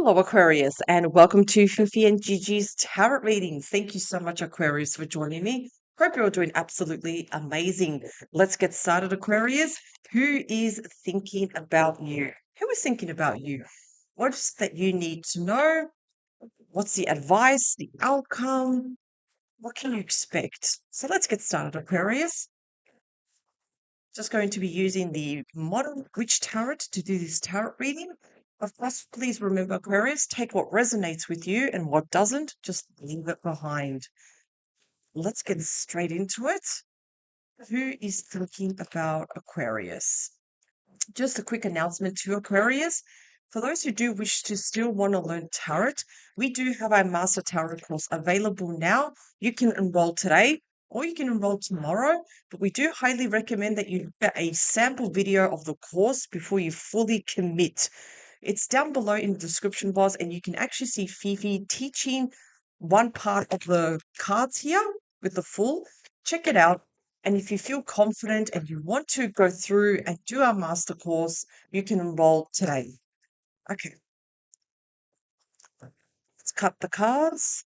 Hello, Aquarius, and welcome to Fifi and Gigi's Tarot Readings. Thank you so much, Aquarius, for joining me. Hope you're all doing absolutely amazing. Let's get started, Aquarius. Who is thinking about you? Who is thinking about you? What's that you need to know? What's the advice, the outcome? What can you expect? So let's get started, Aquarius. Just going to be using the Modern Witch Tarot to do this tarot reading. Of course, please remember, Aquarius, take what resonates with you and what doesn't, just leave it behind. Let's get straight into it. Who is thinking about Aquarius? Just a quick announcement to Aquarius. For those who do wish to still want to learn tarot, we do have our Master Tarot course available now. You can enroll today or you can enroll tomorrow, but we do highly recommend that you get a sample video of the course before you fully commit. It's down below in the description box, and you can actually see Fifi teaching one part of the cards here with the full. Check it out. And if you feel confident and you want to go through and do our master course, you can enroll today. Okay, let's cut the cards.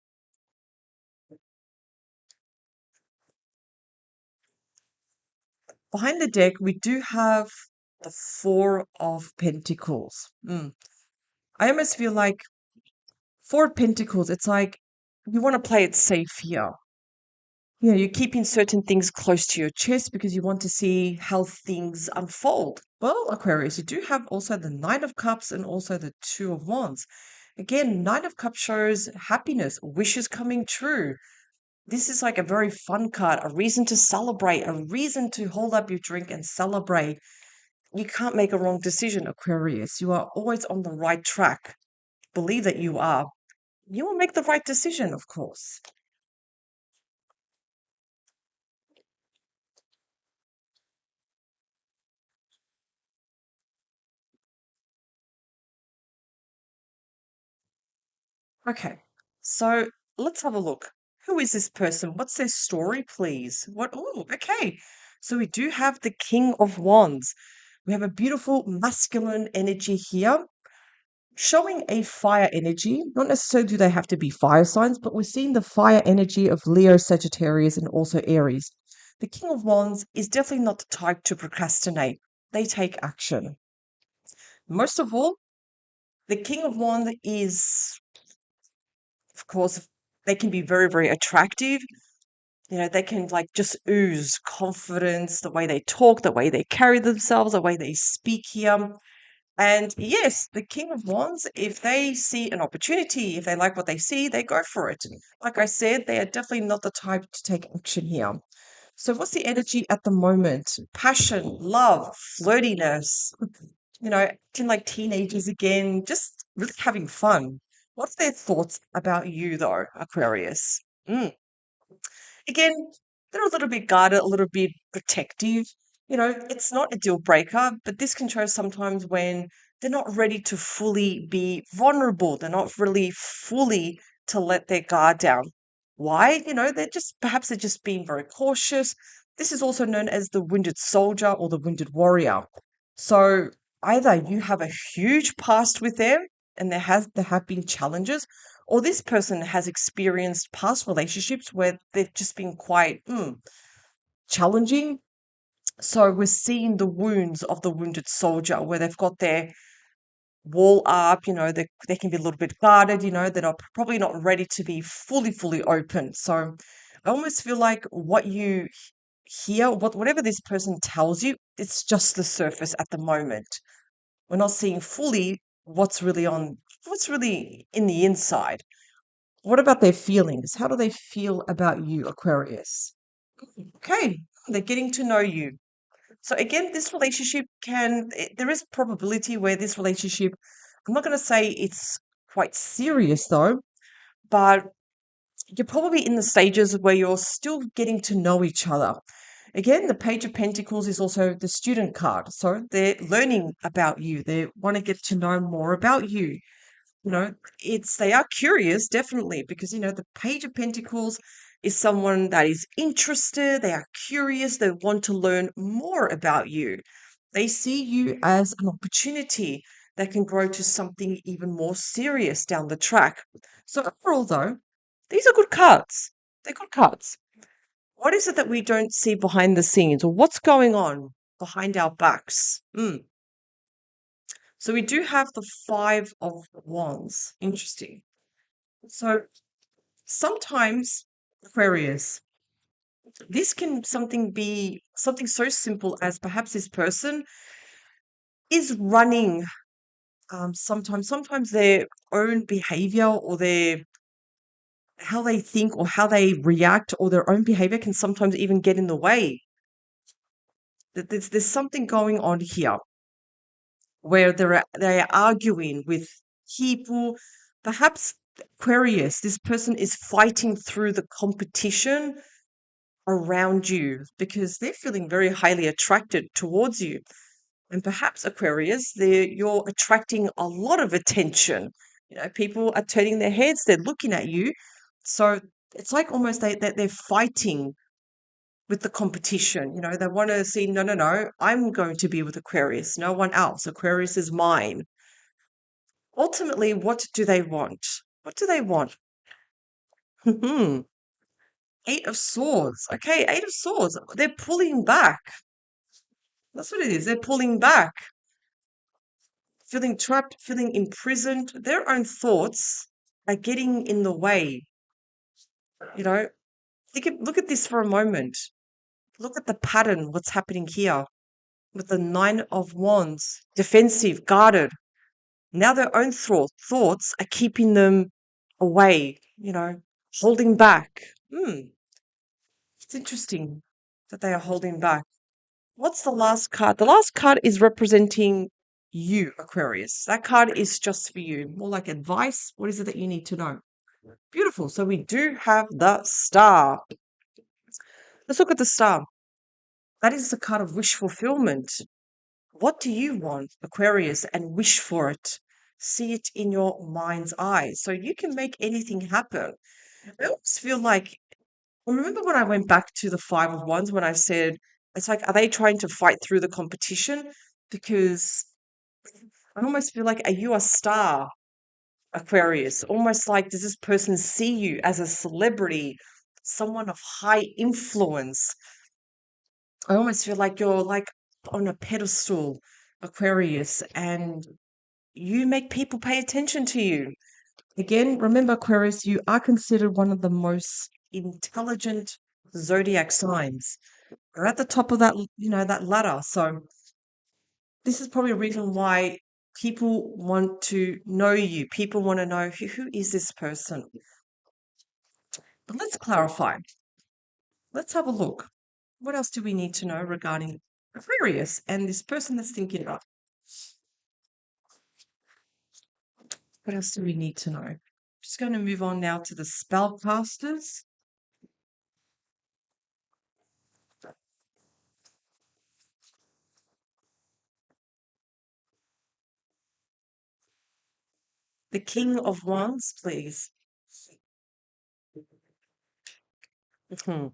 Behind the deck, we do have the Four of Pentacles. I almost feel like Four of Pentacles, it's like you want to play it safe here. You know, you're keeping certain things close to your chest because you want to see how things unfold. Well, Aquarius, you do have also the Nine of Cups and also the Two of Wands. Again, Nine of Cups shows happiness, wishes coming true. This is like a very fun card, a reason to celebrate, a reason to hold up your drink and celebrate. You can't make a wrong decision, Aquarius. You are always on the right track. Believe that you are. You will make the right decision, of course. Okay, so let's have a look. Who is this person? What's their story, please? What? Oh, okay. So we do have the King of Wands. We have a beautiful masculine energy here, showing a fire energy. Not necessarily do they have to be fire signs, but we're seeing the fire energy of Leo, Sagittarius, and also Aries. The King of Wands is definitely not the type to procrastinate. They take action. Most of all, the King of Wands is, of course, they can be very, very attractive. You know, they can like just ooze confidence, the way they talk, the way they carry themselves, the way they speak here. And yes, the King of Wands, if they see an opportunity, if they like what they see, they go for it. Like I said, they are definitely not the type to take action here. So, what's the energy at the moment? Passion, love, flirtiness, you know, acting like teenagers again, just really having fun. What's their thoughts about you, though, Aquarius? Mm. Again, they're a little bit guarded, a little bit protective. You know, it's not a deal breaker, but this can show sometimes when they're not ready to fully be vulnerable. They're not really fully to let their guard down. Why? You know, they're just being very cautious. This is also known as the wounded soldier or the wounded warrior. So either you have a huge past with them and there have been challenges, or this person has experienced past relationships where they've just been quite challenging. So we're seeing the wounds of the wounded soldier where they've got their wall up, you know, they can be a little bit guarded, you know, they're not, probably not ready to be fully open. So I almost feel like what you hear, whatever this person tells you, it's just the surface at the moment. We're not seeing fully what's really in the inside. What about their feelings? How do they feel about you, Aquarius? Okay, they're getting to know you. So again, this relationship there is probability where this relationship, I'm not going to say it's quite serious though, but you're probably in the stages where you're still getting to know each other. Again, the Page of Pentacles is also the student card. So they're learning about you. They want to get to know more about you. You know, they are curious, definitely, because, you know, the Page of Pentacles is someone that is interested, they are curious, they want to learn more about you. They see you as an opportunity. that can grow to something even more serious down the track. So overall, though, these are good cards. They're good cards. What is it that we don't see behind the scenes, or what's going on behind our backs? So we do have the Five of Wands. Interesting. So sometimes, Aquarius, this can something be something so simple as perhaps this person is running sometimes their own behavior or their how they think or how they react or their own behavior can sometimes even get in the way. That there's something going on here where they're arguing with people. Perhaps Aquarius, this person is fighting through the competition around you because they're feeling very highly attracted towards you. And perhaps Aquarius, you're attracting a lot of attention. People are turning their heads, they're looking at you. So it's like almost that they're fighting with the competition. They want to see, no, no, no, I'm going to be with Aquarius, no one else. Aquarius is mine. Ultimately, what do they want? What do they want? Eight of Swords. Okay, Eight of Swords. They're pulling back. That's what it is. They're pulling back. Feeling trapped, feeling imprisoned. Their own thoughts are getting in the way. You know, look at this for a moment. Look at the pattern, what's happening here with the Nine of Wands. Defensive, guarded. Now their own thoughts are keeping them away, holding back. It's interesting that they are holding back. What's the last card? The last card is representing you, Aquarius. That card is just for you. More like advice. What is it that you need to know? Beautiful. So we do have the Star. Let's look at the Star. That is the card of wish fulfillment. What do you want, Aquarius, and wish for it? See it in your mind's eye. So you can make anything happen. I always feel like, I remember when I went back to the Five of Wands when I said, it's like, are they trying to fight through the competition? Because I almost feel like, are you a star, Aquarius? Almost like, does this person see you as a celebrity, someone of high influence? I almost feel like you're like on a pedestal, Aquarius, and you make people pay attention to you. Again, remember, Aquarius, you are considered one of the most intelligent zodiac signs. You're at the top of that ladder. So this is probably a reason why people want to know you. People want to know who is this person. But let's clarify. Let's have a look. What else do we need to know regarding Aquarius and this person that's thinking about? What else do we need to know? Just going to move on now to the spellcasters. The King of Wands, please. Mhm.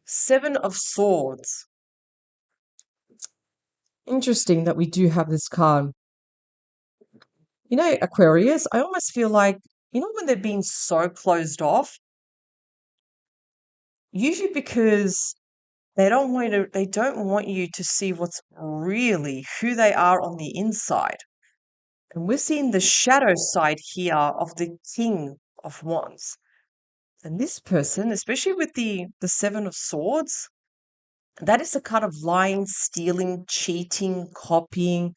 Seven of Swords. Interesting that we do have this card. Aquarius, I almost feel like, when they're being so closed off, usually because they don't want you to see what's really who they are on the inside. And we're seeing the shadow side here of the King of Wands. And this person, especially with the Seven of Swords, that is a card of lying, stealing, cheating, copying,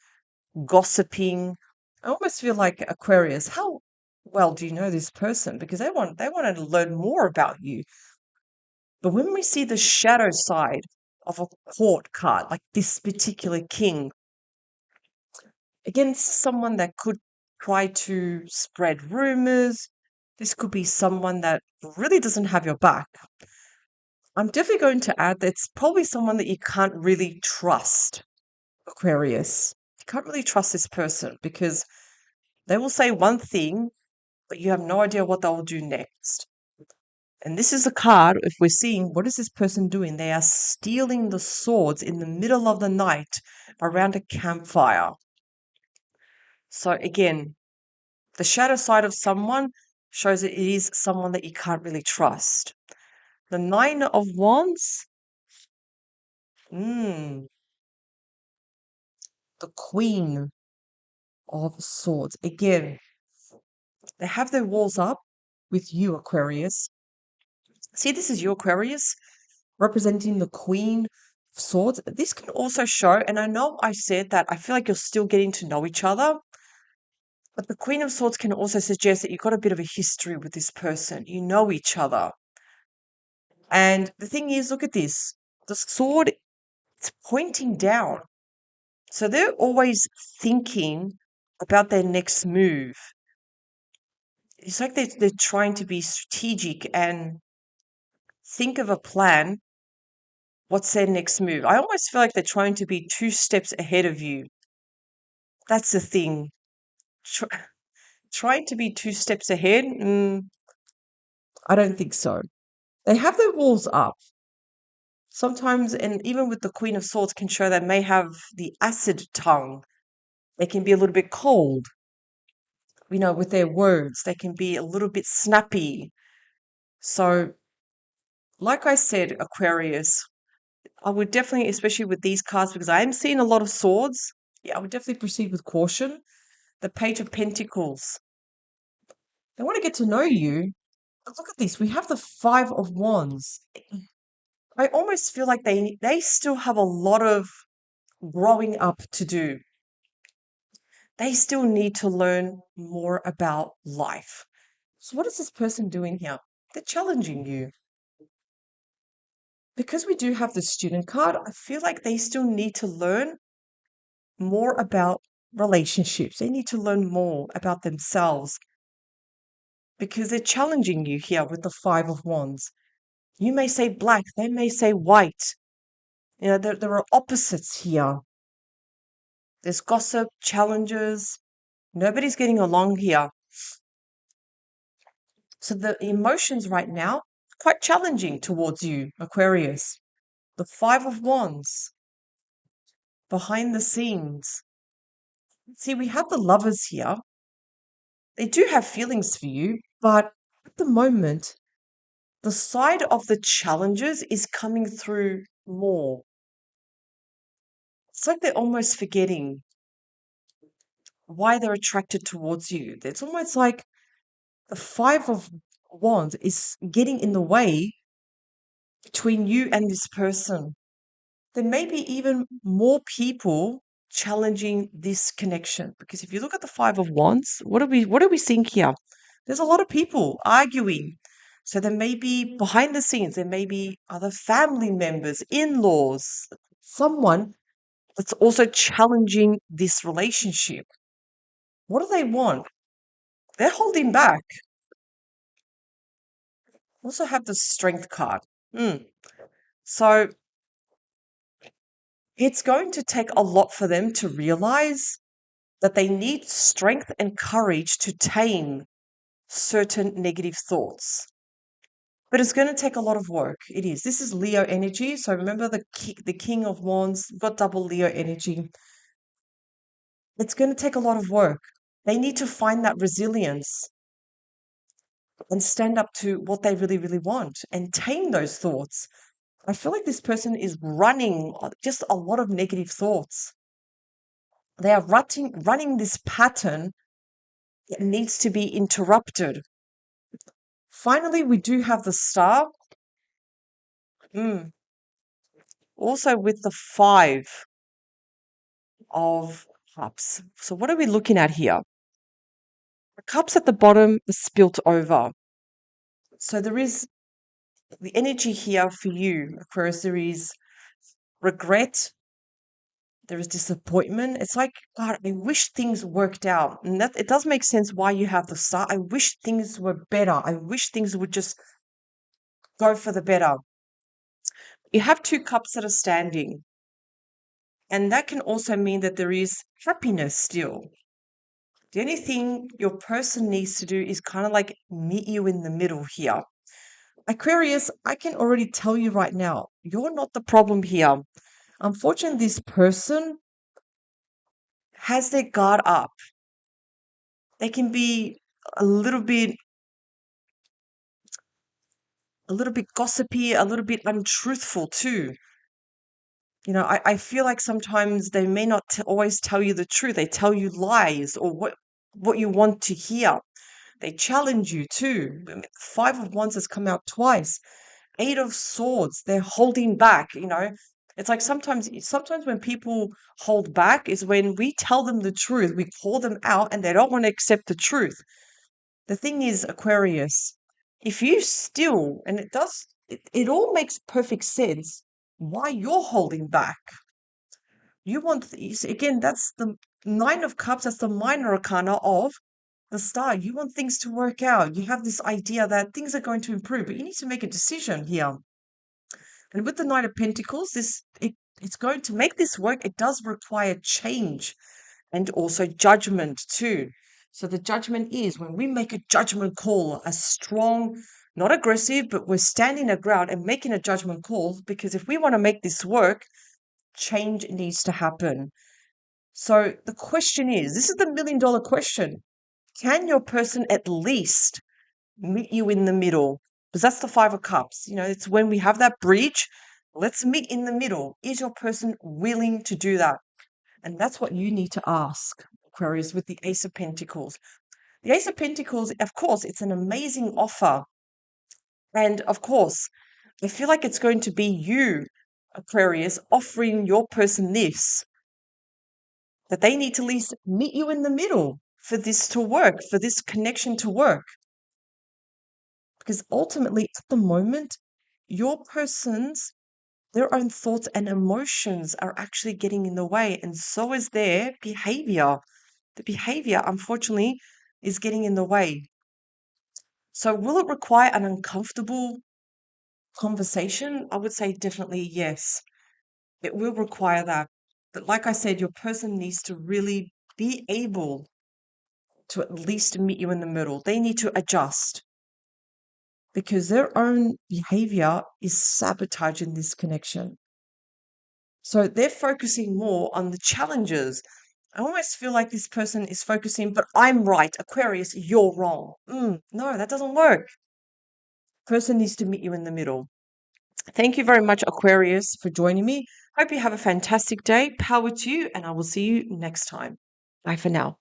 gossiping. I almost feel like Aquarius, how well do you know this person? Because they want to learn more about you. But when we see the shadow side of a court card, like this particular king, against someone that could try to spread rumors, this could be someone that really doesn't have your back. I'm definitely going to add that it's probably someone that you can't really trust, Aquarius. You can't really trust this person because they will say one thing, but you have no idea what they'll do next. And this is a card, if we're seeing, what is this person doing? They are stealing the swords in the middle of the night around a campfire. So again, the shadow side of someone shows that it is someone that you can't really trust. The Nine of Wands, mm, the Queen of Swords. Again, they have their walls up with you, Aquarius. See, this is you, Aquarius, representing the Queen of Swords. This can also show, and I know I said that I feel like you're still getting to know each other, but the Queen of Swords can also suggest that you've got a bit of a history with this person. You know each other. And the thing is, look at this. The sword, it's pointing down. So they're always thinking about their next move. It's like they're trying to be strategic and think of a plan. What's their next move? I almost feel like they're trying to be 2 steps ahead of you. That's the thing. Trying to be 2 steps ahead? I don't think so. They have their walls up. Sometimes, and even with the Queen of Swords, can show they may have the acid tongue. They can be a little bit cold, with their words. They can be a little bit snappy. So, like I said, Aquarius, I would definitely, especially with these cards, because I am seeing a lot of swords. Yeah, I would definitely proceed with caution. The Page of Pentacles. They want to get to know you. But look at this. We have the Five of Wands. I almost feel like they still have a lot of growing up to do. They still need to learn more about life. So, what is this person doing here? They're challenging you. Because we do have the student card, I feel like they still need to learn more about relationships. They need to learn more about themselves because they're challenging you here with the Five of Wands. You may say black, they may say white. There are opposites here. There's gossip, challenges. Nobody's getting along here. So the emotions right now, quite challenging towards you, Aquarius. The Five of Wands, behind the scenes. See, we have the lovers here. They do have feelings for you, but at the moment, the side of the challenges is coming through more. It's like they're almost forgetting why they're attracted towards you. It's almost like the Five of Wands is getting in the way between you and this person. There may be even more people challenging this connection because if you look at the Five of Wands, what are we seeing here? There's a lot of people arguing. So there may be behind the scenes, there may be other family members, in-laws, someone that's also challenging this relationship. What do they want? They're holding back. Also have the Strength card. So it's going to take a lot for them to realize that they need strength and courage to tame certain negative thoughts. But it's going to take a lot of work. It is. This is Leo energy. So remember the King of Wands got double Leo energy. It's going to take a lot of work. They need to find that resilience and stand up to what they really, really want and tame those thoughts. I feel like this person is running just a lot of negative thoughts. They are running this pattern that needs to be interrupted. Finally, we do have the Star. Also with the Five of Cups. So what are we looking at here? The cups at the bottom are spilt over. So there is the energy here for you, Aquarius. There is regret. There is disappointment. It's like, God, I wish things worked out. And that it does make sense why you have the Star. I wish things were better. I wish things would just go for the better. You have 2 cups that are standing. And that can also mean that there is happiness still. The only thing your person needs to do is kind of like meet you in the middle here. Aquarius, I can already tell you right now, you're not the problem here. Unfortunately, this person has their guard up. They can be a little bit gossipy, a little bit untruthful too. I feel like sometimes they may not always tell you the truth. They tell you lies or what you want to hear. They challenge you too. I mean, Five of Wands has come out twice. Eight of Swords, they're holding back. It's like sometimes when people hold back is when we tell them the truth, we call them out and they don't want to accept the truth. The thing is, Aquarius, if you still, and it all makes perfect sense why you're holding back. You want, again, that's the Nine of Cups, that's the minor arcana of the star. You want things to work out. You have this idea that things are going to improve, but you need to make a decision here. And with the Knight of Pentacles, it's going to make this work. It does require change and also judgment too. So the judgment is when we make a judgment call, a strong, not aggressive, but we're standing our ground and making a judgment call, because if we want to make this work, change needs to happen. So the question is, this is the $1,000,000 question. Can your person at least meet you in the middle? Because that's the Five of Cups. It's when we have that breach. Let's meet in the middle. Is your person willing to do that? And that's what you need to ask, Aquarius, with the Ace of Pentacles. The Ace of Pentacles, of course, it's an amazing offer. And of course, I feel like it's going to be you, Aquarius, offering your person this, that they need to at least meet you in the middle for this to work, for this connection to work. Because ultimately, at the moment, your person's their own thoughts and emotions are actually getting in the way, and so is their behavior. The behavior, unfortunately, is getting in the way. So, will it require an uncomfortable conversation? I would say definitely yes. It will require that. But, like I said, your person needs to really be able to at least meet you in the middle. They need to adjust because their own behavior is sabotaging this connection. So they're focusing more on the challenges. I almost feel like this person is focusing, but I'm right, Aquarius, you're wrong. No, that doesn't work. Person needs to meet you in the middle. Thank you very much, Aquarius, for joining me. Hope you have a fantastic day. Power to you, and I will see you next time. Bye for now.